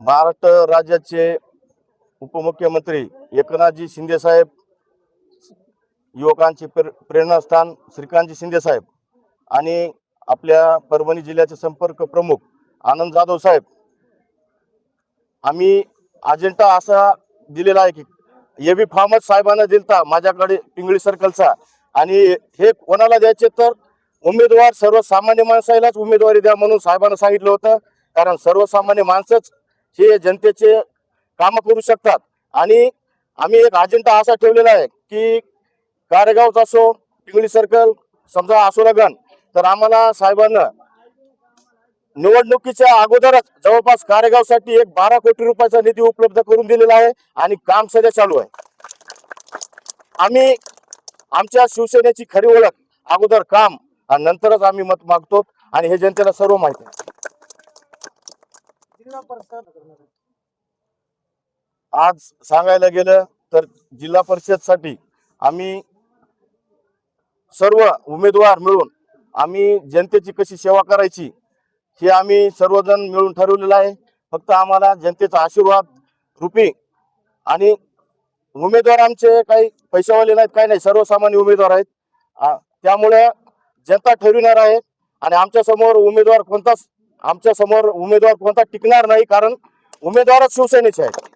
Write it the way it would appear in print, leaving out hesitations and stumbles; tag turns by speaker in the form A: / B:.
A: महाराष्ट्र राज्याचे उपमुख्यमंत्री एकनाथजी शिंदे साहेब, युवकांचे प्रेरणास्थान श्रीकांतजी शिंदे साहेब आणि आपल्या परभणी जिल्ह्याचे संपर्क प्रमुख आनंद जाधव साहेब, आम्ही अजेंडा असा दिलेला आहे की एबी फॉर्मच साहेबांना दिलता माझ्याकडे पिंगळी सर्कलचा, आणि हे कोणाला द्यायचे तर उमेदवार सर्वसामान्य माणसालाच उमेदवारी द्या म्हणून साहेबांना सांगितलं होतं. कारण सर्वसामान्य माणसंच हे जनतेचे काम करू शकतात. आणि आम्ही एक अजेंडा असा ठेवलेला आहे की कारेगावचा असो, पिंगळी सर्कल समजा असो लगन, तर आम्हाला साहेबांना निवडणुकीच्या अगोदरच जवळपास कारेगावसाठी एक 12 कोटी रुपयाचा निधी उपलब्ध करून दिलेला आहे आणि काम सध्या चालू आहे. आम्ही आमच्या शिवसेनेची खरी ओळख अगोदर काम आणि नंतरच आम्ही मत मागतो आणि हे जनतेला सर्व माहिती आहे. आज सांगायला गेलं तर जिल्हा परिषदसाठी आम्ही सर्व उमेदवार मिळून आम्ही जनतेची कशी सेवा करायची हे आम्ही सर्वजण मिळून ठरवलेलं आहे. फक्त आम्हाला जनतेचा आशीर्वाद रूपी, आणि उमेदवार आमचे काही पैशावाले नाहीत, काही नाही, सर्वसामान्य उमेदवार आहेत. त्यामुळे जनता ठरविणार आहे आणि आमच्या समोर उमेदवार कोणता टिकणार नाही, कारण उमेदवारच शिवसेनेचे आहेत.